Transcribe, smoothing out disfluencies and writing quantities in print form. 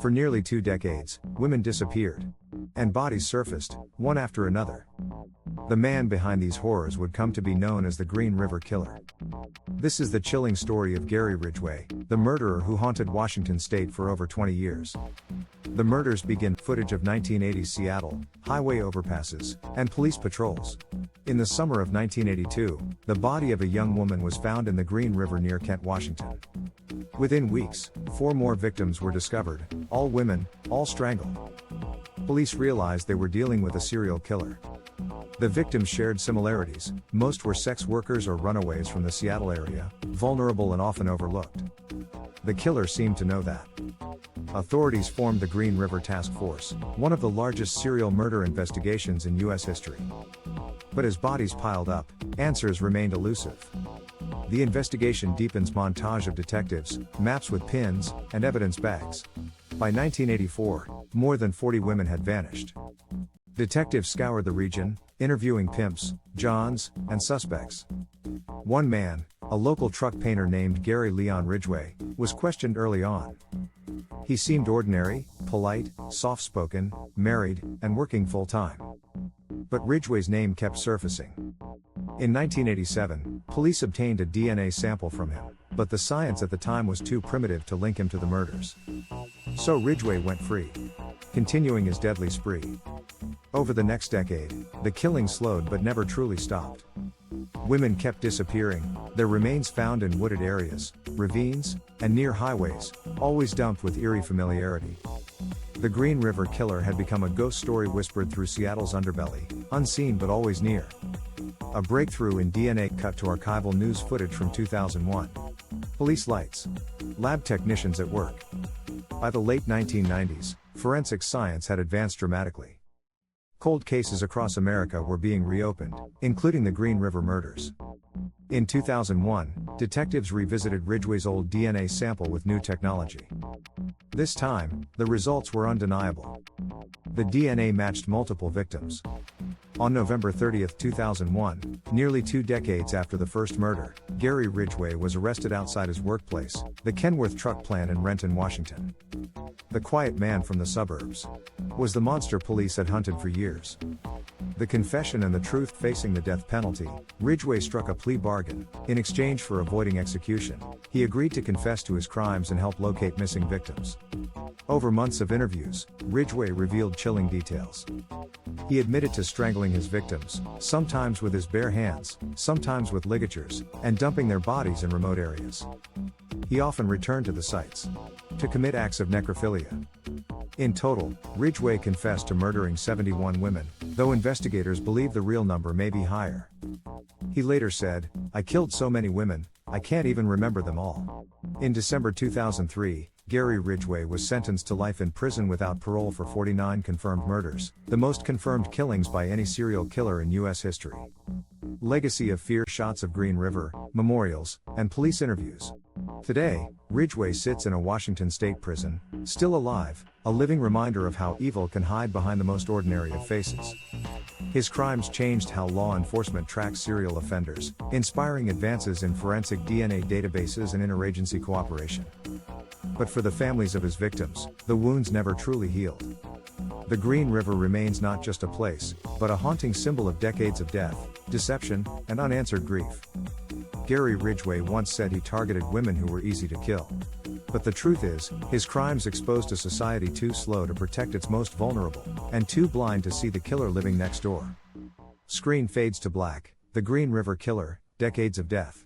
For nearly 2 decades, women disappeared. And bodies surfaced, one after another. The man behind these horrors would come to be known as the Green River Killer. This is the chilling story of Gary Ridgway, the murderer who haunted Washington state for over 20 years. The murders begin footage of 1980s Seattle, highway overpasses, and police patrols. In the summer of 1982, the body of a young woman was found in the Green River near Kent, Washington. Within weeks, 4 more victims were discovered, all women, all strangled. Police realized they were dealing with a serial killer. The victims shared similarities, most were sex workers or runaways from the Seattle area, vulnerable and often overlooked. The killer seemed to know that. Authorities formed the Green River Task Force, one of the largest serial murder investigations in U.S. history. But as bodies piled up, answers remained elusive. The investigation deepens montage of detectives, maps with pins, and evidence bags. By 1984, more than 40 women had vanished. Detectives scoured the region, interviewing pimps, johns, and suspects. One man, a local truck painter named Gary Leon Ridgway, was questioned early on. He seemed ordinary, polite, soft-spoken, married, and working full-time. But Ridgway's name kept surfacing. In 1987, police obtained a DNA sample from him, but the science at the time was too primitive to link him to the murders. So Ridgway went free, continuing his deadly spree. Over the next decade, the killing slowed but never truly stopped. Women kept disappearing, their remains found in wooded areas, ravines, and near highways, always dumped with eerie familiarity. The Green River Killer had become a ghost story whispered through Seattle's underbelly, unseen but always near. A breakthrough in DNA cut to archival news footage from 2001. Police lights. Lab technicians at work. By the late 1990s, forensic science had advanced dramatically. Cold cases across America were being reopened, including the Green River murders. In 2001, detectives revisited Ridgway's old DNA sample with new technology. This time, the results were undeniable. The DNA matched multiple victims. On November 30, 2001, nearly 2 decades after the first murder, Gary Ridgway was arrested outside his workplace, the Kenworth truck plant in Renton, Washington. The quiet man from the suburbs was the monster police had hunted for years. The confession and the truth facing the death penalty, Ridgway struck a plea bargain. In exchange for avoiding execution, he agreed to confess to his crimes and help locate missing victims. Over months of interviews, Ridgway revealed chilling details. He admitted to strangling his victims, sometimes with his bare hands, sometimes with ligatures, and dumping their bodies in remote areas. He often returned to the sites to commit acts of necrophilia. In total, Ridgway confessed to murdering 71 women, though investigators believe the real number may be higher. He later said, "I killed so many women, I can't even remember them all." In December 2003, Gary Ridgway was sentenced to life in prison without parole for 49 confirmed murders, the most confirmed killings by any serial killer in U.S. history. Legacy of fear: shots of Green River, memorials, and police interviews. Today, Ridgway sits in a Washington state prison, still alive, a living reminder of how evil can hide behind the most ordinary of faces. His crimes changed how law enforcement tracks serial offenders, inspiring advances in forensic DNA databases and interagency cooperation. But for the families of his victims, the wounds never truly healed. The Green River remains not just a place, but a haunting symbol of decades of death, deception, and unanswered grief. Gary Ridgway once said he targeted women who were easy to kill. But the truth is, his crimes exposed a society too slow to protect its most vulnerable, and too blind to see the killer living next door. Screen fades to black. The Green River Killer, Decades of Death.